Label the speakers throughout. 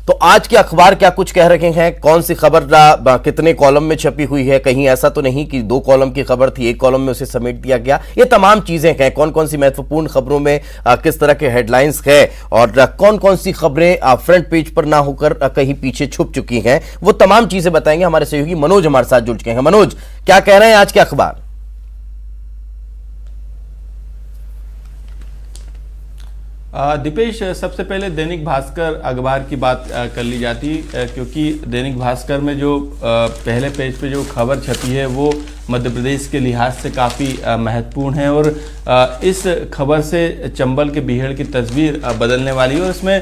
Speaker 1: तो आज के अखबार क्या कुछ कह रहे हैं, कौन सी खबर कितने कॉलम में छपी हुई है, कहीं ऐसा तो नहीं कि 2 कॉलम की खबर थी, 1 कॉलम में उसे समेट दिया गया। ये तमाम चीजें हैं, कौन कौन सी महत्वपूर्ण खबरों में किस तरह के हेडलाइंस है और कौन कौन सी खबरें फ्रंट पेज पर ना होकर कहीं पीछे छुप चुकी हैं, वो तमाम चीजें बताएंगे हमारे सहयोगी मनोज हमारे साथ जुड़ चुके हैं। मनोज, क्या कह रहे हैं आज के अखबार?
Speaker 2: दीपेश, सबसे पहले दैनिक भास्कर अखबार की बात कर ली जाती, क्योंकि दैनिक भास्कर में जो पहले पेज पे जो खबर छपी है वो मध्य प्रदेश के लिहाज से काफ़ी महत्वपूर्ण है और इस खबर से चंबल के बीहड़ की तस्वीर बदलने वाली है। और इसमें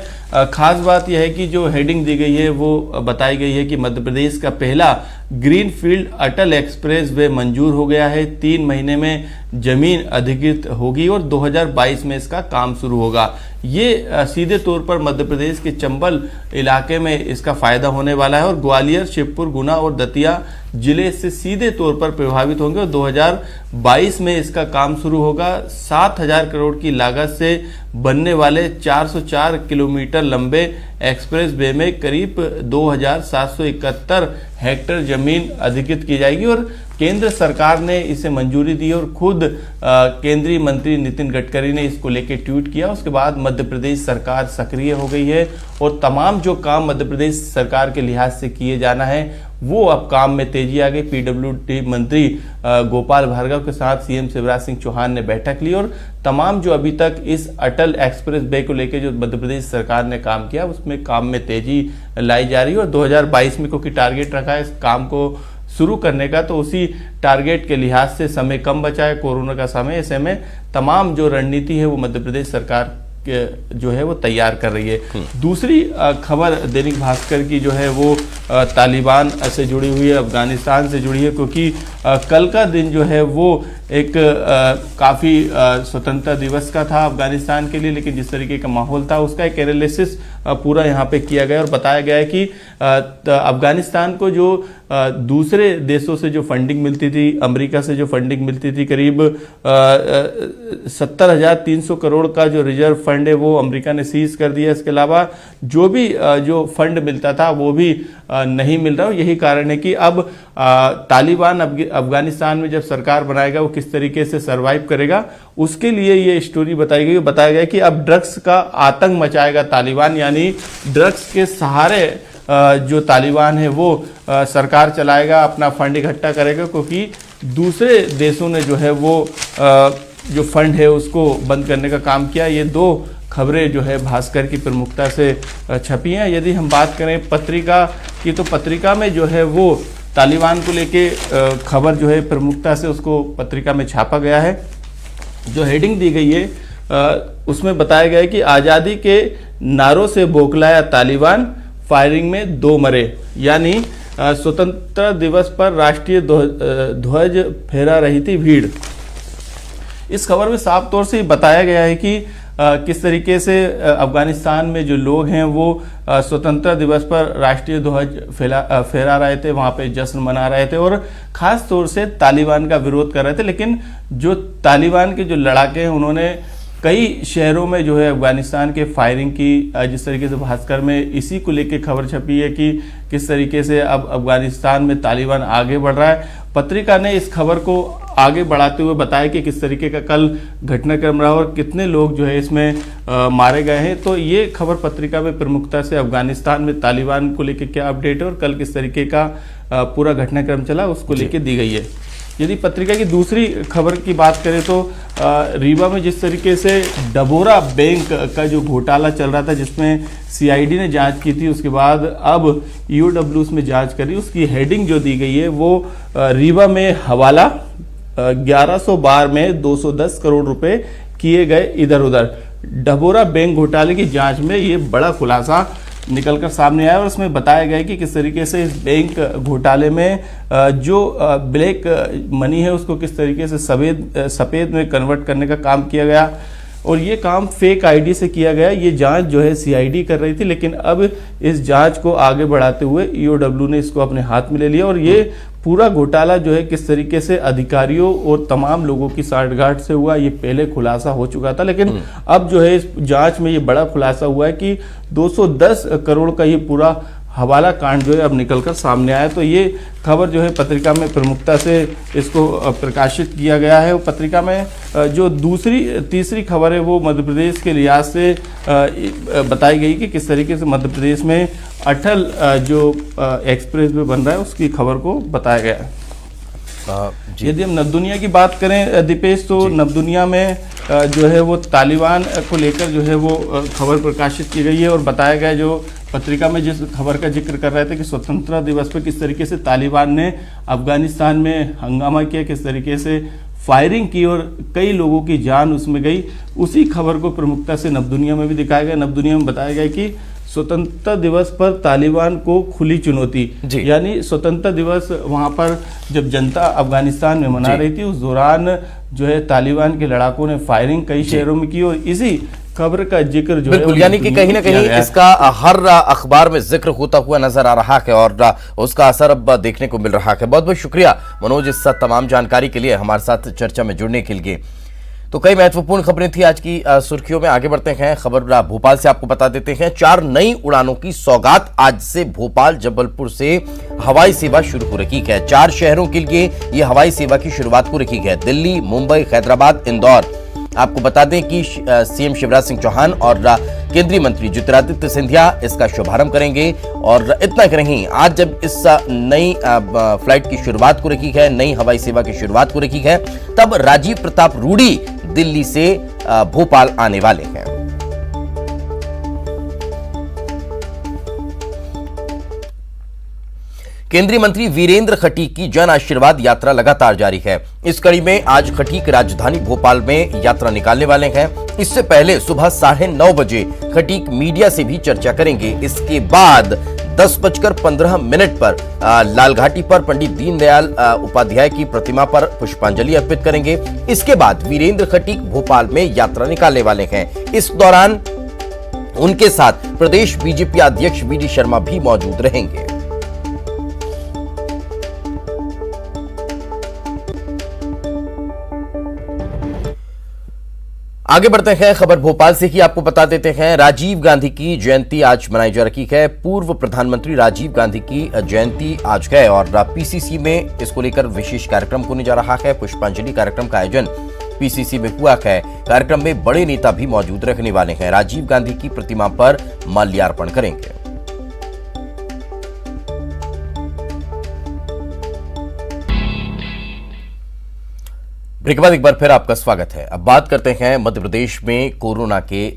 Speaker 2: खास बात यह है कि जो हेडिंग दी गई है वो बताई गई है कि मध्य प्रदेश का पहला ग्रीनफील्ड अटल एक्सप्रेस वे मंजूर हो गया है, 3 महीने में जमीन अधिकृत होगी और 2022 में इसका काम शुरू होगा। ये सीधे तौर पर मध्य प्रदेश के चंबल इलाके में इसका फायदा होने वाला है और ग्वालियर, शिवपुर, गुना और दतिया जिले से सीधे तौर पर प्रभावित होंगे और 2022 में इसका काम शुरू होगा। 7,000 करोड़ की लागत से बनने वाले 404 किलोमीटर लंबे एक्सप्रेस वे में करीब 2,771 हेक्टेयर जमीन अधिकृत की जाएगी और केंद्र सरकार ने इसे मंजूरी दी और खुद केंद्रीय मंत्री नितिन गडकरी ने इसको लेकर ट्वीट किया। उसके बाद मध्य प्रदेश सरकार सक्रिय हो गई है और तमाम जो काम मध्य प्रदेश सरकार के लिहाज से किए जाना है वो अब काम में तेजी आ गई। पीडब्ल्यूडी मंत्री गोपाल भार्गव के साथ सीएम शिवराज सिंह चौहान ने बैठक ली और तमाम जो अभी तक इस अटल एक्सप्रेस वे को लेकर जो मध्य प्रदेश सरकार ने काम किया उसमें काम में तेजी लाई जा रही है और 2022 में क्योंकि टारगेट रखा है इस काम को शुरू करने का, तो उसी टारगेट के लिहाज से समय कम बचा है, कोरोना का समय, ऐसे में तमाम जो रणनीति है वो मध्य प्रदेश सरकार जो है वो तैयार कर रही है। दूसरी खबर दैनिक भास्कर की जो है वो तालिबान से जुड़ी हुई है, अफगानिस्तान से जुड़ी है, क्योंकि कल का दिन जो है वो एक काफ़ी स्वतंत्रता दिवस का था अफगानिस्तान के लिए, लेकिन जिस तरीके का माहौल था उसका एक एनालिसिस पूरा यहाँ पे किया गया और बताया गया है कि अफगानिस्तान को जो दूसरे देशों से जो फंडिंग मिलती थी, अमेरिका से जो फंडिंग मिलती थी, करीब 70,300 करोड़ का जो रिजर्व फंड है वो अमेरिका ने सीज कर दिया। इसके अलावा जो भी जो फंड मिलता था वो भी नहीं मिल रहा। यही कारण है कि अब तालिबान अफगानिस्तान में जब सरकार बनाएगा वो किस तरीके से सरवाइव करेगा, उसके लिए ये स्टोरी बताई गई। बताया गया कि अब ड्रग्स का आतंक मचाएगा तालिबान, यानी ड्रग्स के सहारे जो तालिबान है वो सरकार चलाएगा, अपना फंड इकट्ठा करेगा, क्योंकि दूसरे देशों ने जो है वो जो फंड है उसको बंद करने का काम किया। ये 2 खबरें जो है भास्कर की प्रमुखता से छपी हैं। यदि हम बात करें पत्रिका की, तो पत्रिका में जो है वो तालिबान को लेके खबर जो है प्रमुखता से उसको पत्रिका में छापा गया है। जो हेडिंग दी गई है उसमें बताया गया है कि आज़ादी के नारों से बौखलाया तालिबान, फायरिंग में 2 मरे, यानी स्वतंत्रता दिवस पर राष्ट्रीय ध्वज फहरा रही थी भीड़। इस खबर में साफ तौर से बताया गया है कि किस तरीके से अफगानिस्तान में जो लोग हैं वो स्वतंत्रता दिवस पर राष्ट्रीय ध्वज फहरा रहे थे, वहाँ पे जश्न मना रहे थे और ख़ास तौर से तालिबान का विरोध कर रहे थे। लेकिन जो तालिबान के जो लड़ाके हैं उन्होंने कई शहरों में जो है अफगानिस्तान के फायरिंग की। जिस तरीके से भास्कर में इसी को लेकर खबर छपी है कि किस तरीके से अब अफगानिस्तान में तालिबान आगे बढ़ रहा है। पत्रिका ने इस खबर को आगे बढ़ाते हुए बताया कि किस तरीके का कल घटनाक्रम रहा और कितने लोग जो है इसमें मारे गए हैं। तो ये खबर पत्रिका में प्रमुखता से अफगानिस्तान में तालिबान को लेकर क्या अपडेट है और कल किस तरीके का पूरा घटनाक्रम चला उसको लेकर दी गई है। यदि पत्रिका की दूसरी खबर की बात करें तो रीवा में जिस तरीके से डबोरा बैंक का जो घोटाला चल रहा था, जिसमें सीआईडी ने जांच की थी, उसके बाद अब ईओडब्ल्यू उसमें जांच करी, उसकी हेडिंग जो दी गई है वो रीवा में हवाला 1100 बार में 210 करोड़ रुपए किए गए इधर उधर। डबोरा बैंक घोटाले की जांच में ये बड़ा खुलासा निकलकर सामने आया और इसमें बताया गया कि किस तरीके से इस बैंक घोटाले में जो ब्लैक मनी है उसको किस तरीके से सफ़ेद में कन्वर्ट करने का काम किया गया और ये काम फेक आईडी से किया गया। ये जांच जो है सीआईडी कर रही थी, लेकिन अब इस जांच को आगे बढ़ाते हुए ईओडब्ल्यू ने इसको अपने हाथ में ले लिया और ये पूरा घोटाला जो है किस तरीके से अधिकारियों और तमाम लोगों की साठगांठ से हुआ, ये पहले खुलासा हो चुका था, लेकिन अब जो है इस जांच में ये बड़ा खुलासा हुआ है कि 210 करोड़ का ये पूरा हवाला कांड जो है अब निकलकर सामने आया। तो ये खबर जो है पत्रिका में प्रमुखता से इसको प्रकाशित किया गया है। पत्रिका में जो तीसरी खबर है वो मध्य प्रदेश के लिहाज से बताई गई कि किस तरीके से मध्य प्रदेश में अटल जो एक्सप्रेस वे बन रहा है उसकी खबर को बताया गया है। यदि हम नवदुनिया की बात करें दीपेश, तो नवदुनिया में जो है वो तालिबान को लेकर जो है वो खबर प्रकाशित की गई है और बताया गया, जो पत्रिका में जिस खबर का जिक्र कर रहे थे कि स्वतंत्रता दिवस पर किस तरीके से तालिबान ने अफगानिस्तान में हंगामा किया, किस तरीके से फायरिंग की और कई लोगों की जान उसमें गई, उसी खबर को प्रमुखता से नवदुनिया में भी दिखाया गया। नवदुनिया में बताया गया कि स्वतंत्रता दिवस पर तालिबान को खुली चुनौती, यानी स्वतंत्रता दिवस वहां पर जब जनता अफगानिस्तान में मना रही थी उस दौरान जो है तालिबान के लड़ाकों ने फायरिंग कई शहरों में की और इसी खबर का जिक्र जो है
Speaker 1: यानी कि कहीं ना कहीं इसका हर अखबार में जिक्र होता हुआ नजर आ रहा है और उसका असर अब देखने को मिल रहा है। बहुत बहुत शुक्रिया मनोज इस तमाम जानकारी के लिए, हमारे साथ चर्चा में जुड़ने के लिए। तो कई महत्वपूर्ण खबरें थी आज की सुर्खियों में। आगे बढ़ते हैं, खबर भोपाल से आपको बता देते हैं। 4 नई उड़ानों की सौगात, आज से भोपाल जबलपुर से हवाई सेवा शुरू हो रही है। 4 शहरों के लिए यह हवाई सेवा की शुरुआत हो रही है, दिल्ली, मुंबई, हैदराबाद, इंदौर। आपको बता दें कि सीएम शिवराज सिंह चौहान और केंद्रीय मंत्री ज्योतिरादित्य सिंधिया इसका शुभारंभ करेंगे। और इतना ही नहीं, आज जब इस नई फ्लाइट की शुरुआत हो रही है, नई हवाई सेवा की शुरुआत हो रही है, तब राजीव प्रताप रूडी दिल्ली से भोपाल आने वाले हैं। केंद्रीय मंत्री वीरेंद्र खटीक की जन आशीर्वाद यात्रा लगातार जारी है। इस कड़ी में आज खटीक राजधानी भोपाल में यात्रा निकालने वाले हैं। इससे पहले सुबह 9:30 बजे खटीक मीडिया से भी चर्चा करेंगे। इसके बाद 10:15 पर लालघाटी पर पंडित दीनदयाल उपाध्याय की प्रतिमा पर पुष्पांजलि अर्पित करेंगे। इसके बाद वीरेंद्र खटीक भोपाल में यात्रा निकालने वाले हैं। इस दौरान उनके साथ प्रदेश बीजेपी अध्यक्ष वी.डी. शर्मा भी मौजूद रहेंगे। आगे बढ़ते हैं, खबर भोपाल से ही आपको बता देते हैं। राजीव गांधी की जयंती आज मनाई जा रही है। पूर्व प्रधानमंत्री राजीव गांधी की जयंती आज है और पीसीसी में इसको लेकर विशेष कार्यक्रम होने जा रहा है। पुष्पांजलि कार्यक्रम का आयोजन पीसीसी में हुआ है। कार्यक्रम में बड़े नेता भी मौजूद रहने वाले हैं। राजीव गांधी की प्रतिमा पर माल्यार्पण करेंगे। ब्रेक के बाद एक बार फिर आपका स्वागत है। अब बात करते हैं मध्य प्रदेश में कोरोना के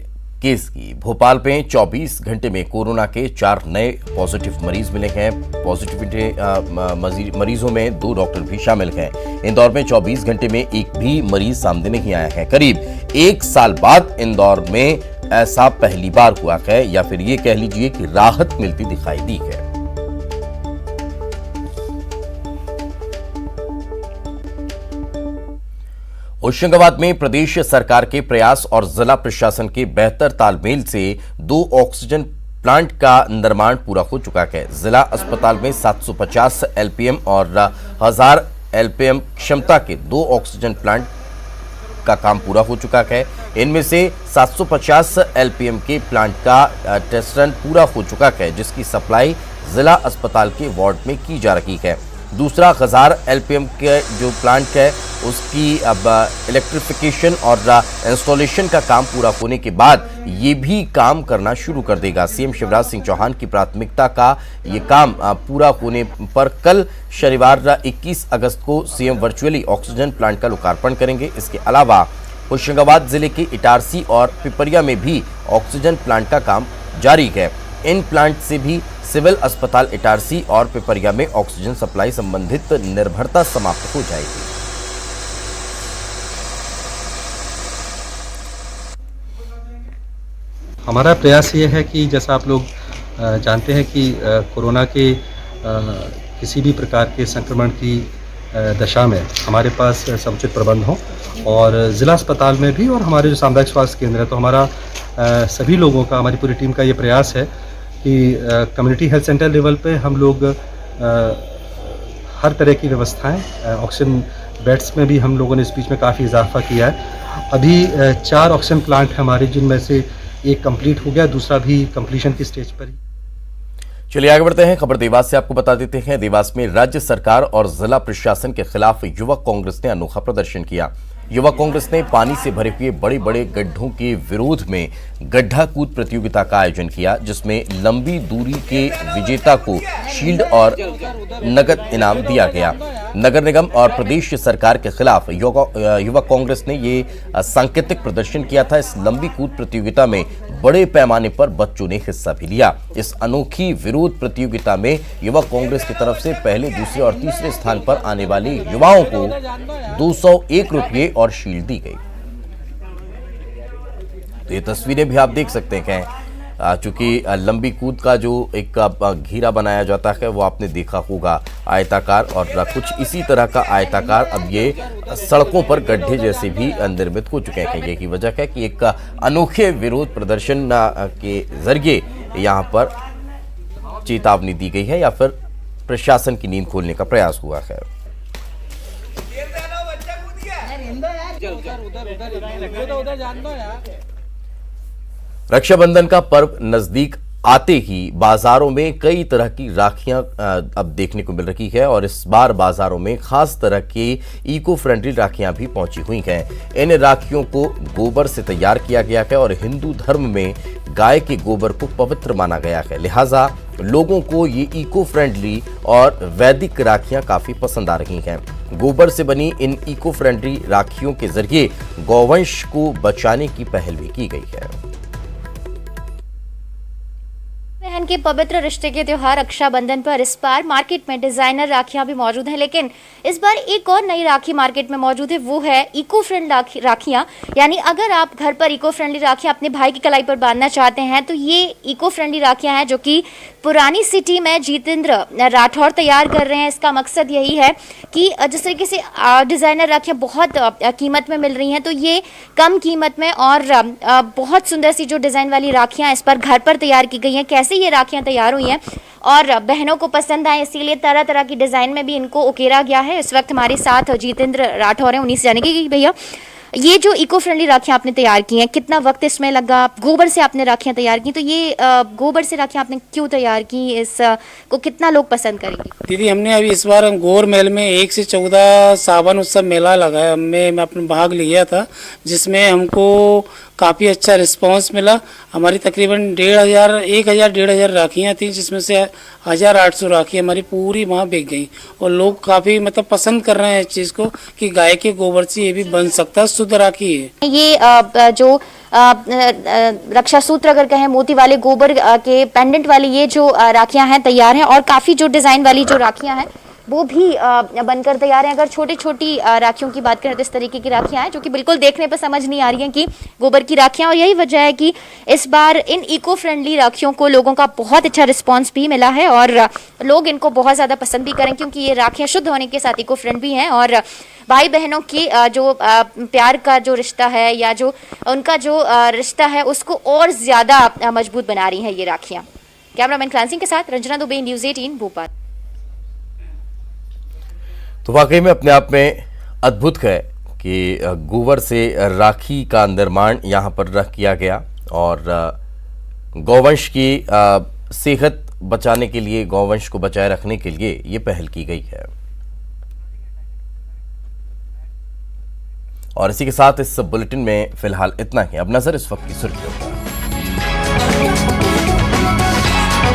Speaker 1: केस की। भोपाल में 24 घंटे में कोरोना के 4 नए पॉजिटिव मरीज मिले हैं। पॉजिटिविटी मरीजों में 2 डॉक्टर भी शामिल हैं। इंदौर में 24 घंटे में एक भी मरीज सामने नहीं आया है। करीब 1 साल बाद इंदौर में ऐसा पहली बार हुआ है, या फिर ये कह लीजिए कि राहत मिलती दिखाई दी है। होशंगाबाद में प्रदेश सरकार के प्रयास और जिला प्रशासन के बेहतर तालमेल से 2 ऑक्सीजन प्लांट का निर्माण पूरा हो चुका है। जिला अस्पताल में 750 एलपीएम और 1000 एलपीएम क्षमता के 2 ऑक्सीजन प्लांट का काम पूरा हो चुका है। इनमें से 750 एलपीएम के प्लांट का टेस्ट रन पूरा हो चुका है, जिसकी सप्लाई जिला अस्पताल के वार्ड में की जा रही है। दूसरा 1000 एलपीएम के जो प्लांट है उसकी अब इलेक्ट्रिफिकेशन और इंस्टॉलेशन का काम पूरा होने के बाद ये भी काम करना शुरू कर देगा। सीएम शिवराज सिंह चौहान की प्राथमिकता का ये काम पूरा होने पर कल शनिवार 21 अगस्त को सीएम वर्चुअली ऑक्सीजन प्लांट का लोकार्पण करेंगे। इसके अलावा होशंगाबाद जिले के इटारसी और पिपरिया में भी ऑक्सीजन प्लांट का काम जारी है। इन प्लांट से भी सिविल अस्पताल इटारसी और पिपरिया में ऑक्सीजन सप्लाई संबंधित निर्भरता समाप्त हो जाएगी।
Speaker 3: हमारा प्रयास ये है कि जैसा आप लोग जानते हैं कि कोरोना के किसी भी प्रकार के संक्रमण की दशा में हमारे पास समुचित प्रबंध हो, और ज़िला अस्पताल में भी और हमारे जो सामुदायिक स्वास्थ्य केंद्र है, तो हमारा सभी लोगों का, हमारी पूरी टीम का ये प्रयास है कि कम्युनिटी हेल्थ सेंटर लेवल पे हम लोग हर तरह की व्यवस्थाएं, ऑक्सीजन बेड्स में भी हम लोगों ने इस बीच में काफ़ी इजाफा किया है। अभी 4 ऑक्सीजन प्लांट हैं हमारे, जिनमें से एक कंप्लीट हो गया, दूसरा भी कंप्लीशन की स्टेज पर ही।
Speaker 1: चलिए आगे बढ़ते हैं। खबर देवास से आपको बता देते हैं। देवास में राज्य सरकार और जिला प्रशासन के खिलाफ युवक कांग्रेस ने अनोखा प्रदर्शन किया। युवक कांग्रेस ने पानी से भरे हुए बड़े बड़े गड्ढों के विरोध में गड्ढा कूद प्रतियोगिता का आयोजन किया, जिसमें लंबी दूरी के विजेता को शील्ड और नगद इनाम दिया गया। नगर निगम और प्रदेश सरकार के खिलाफ युवक कांग्रेस ने ये सांकेतिक प्रदर्शन किया था। इस लंबी कूद प्रतियोगिता में बड़े पैमाने पर बच्चों ने हिस्सा भी लिया। इस अनोखी विरोध प्रतियोगिता में युवक कांग्रेस की तरफ से पहले, दूसरे और तीसरे स्थान पर आने वाले युवाओं को 201 रुपये और शील्ड दी गई। तो ये तस्वीरें भी आप देख सकते हैं। चूंकि लंबी कूद का जो एक घेरा बनाया जाता है वो आपने देखा होगा, आयताकार, और कुछ इसी तरह का आयताकार अब ये सड़कों पर गड्ढे जैसे भी निर्मित हो चुके हैं। यही वजह है कि एक अनोखे विरोध प्रदर्शन के जरिए यहाँ पर चेतावनी दी गई है या फिर प्रशासन की नींद खोलने का प्रयास हुआ है। रक्षाबंधन का पर्व नजदीक आते ही बाजारों में कई तरह की राखियां अब देखने को मिल रही है, और इस बार बाजारों में खास तरह की इको फ्रेंडली राखियां भी पहुंची हुई हैं। इन राखियों को गोबर से तैयार किया गया है और हिंदू धर्म में गाय के गोबर को पवित्र माना गया है, लिहाजा लोगों को ये इको फ्रेंडली और वैदिक राखियां काफी पसंद आ रही हैं। गोबर से बनी इन इको फ्रेंडली राखियों के जरिए गौवंश को बचाने की पहल भी की गई है।
Speaker 4: बहन के पवित्र रिश्ते के त्योहार रक्षाबंधन पर इस बार मार्केट में डिजाइनर राखियां भी मौजूद हैं, लेकिन इस बार एक और नई राखी मार्केट में मौजूद है, वो है इको फ्रेंडली राखियां। यानी अगर आप घर पर इको फ्रेंडली राखियां अपने भाई की कलाई पर बांधना चाहते हैं तो ये इको फ्रेंडली राखियां हैं, जो कि पुरानी सिटी में जितेंद्र राठौर तैयार कर रहे हैं। इसका मकसद यही है कि जिस तरीके से डिजाइनर राखियां बहुत कीमत में मिल रही हैं, तो ये कम कीमत में और बहुत सुंदर सी जो डिजाइन वाली राखियां इस पर घर पर तैयार की गई हैं। कैसे ये राखियां तैयार हुई हैं और बहनों को पसंद आए, इसीलिए तरह तरह की डिजाइन में भी इनको उकेरा गया है। इस वक्त हमारे साथ जितेंद्र राठौर हैं, उन्हीं से जानेंगे कि भैया ये जो इको फ्रेंडली राखियां आपने तैयार की हैं, कितना वक्त इसमें लगा? गोबर से आपने राखियां तैयार की, तो ये गोबर से राखियां आपने क्यों तैयार की? इस को कितना लोग पसंद करेंगे?
Speaker 5: दीदी, हमने अभी इस बार गोर महल में 1 से 14 सावन उत्सव मेला लगाया, मैं अपने भाग लिया था, जिसमें हमको काफ़ी अच्छा रिस्पांस मिला। हमारी तकरीबन 1,500 राखियाँ थी, जिसमें से 1,800 राखी हमारी पूरी वहाँ बिक गई, और लोग काफ़ी मतलब पसंद कर रहे हैं इस चीज़ को कि गाय के गोबर से ये भी बन सकता है, शुद्ध राखी है।
Speaker 4: ये जो रक्षा सूत्र अगर कहें, मोती वाले गोबर के पेंडेंट वाली ये जो राखियां हैं तैयार हैं, और काफ़ी जो डिज़ाइन वाली जो राखियां हैं वो भी बनकर तैयार हैं। अगर छोटी छोटी राखियों की बात करें तो इस तरीके की राखियां हैं जो कि बिल्कुल देखने पर समझ नहीं आ रही हैं कि गोबर की राखियां, और यही वजह है कि इस बार इन इको फ्रेंडली राखियों को लोगों का बहुत अच्छा रिस्पांस भी मिला है और लोग इनको बहुत ज़्यादा पसंद भी करें, क्योंकि ये राखियां शुद्ध होने के साथ इको फ्रेंड भी हैं और भाई बहनों की जो प्यार का जो रिश्ता है या जो उनका जो रिश्ता है उसको और ज़्यादा मजबूत बना रही हैं ये राखियाँ। कैमरामैन क्रांति सिंह के साथ रंजना दुबे, न्यूज़ 18 भोपाल।
Speaker 1: तो वाकई में अपने आप में अद्भुत है कि गोबर से राखी का निर्माण यहाँ पर किया गया और गौवंश की सेहत बचाने के लिए, गौवंश को बचाए रखने के लिए ये पहल की गई है। और इसी के साथ इस बुलेटिन में फिलहाल इतना ही। अब नजर इस वक्त की सुर्खियों पर।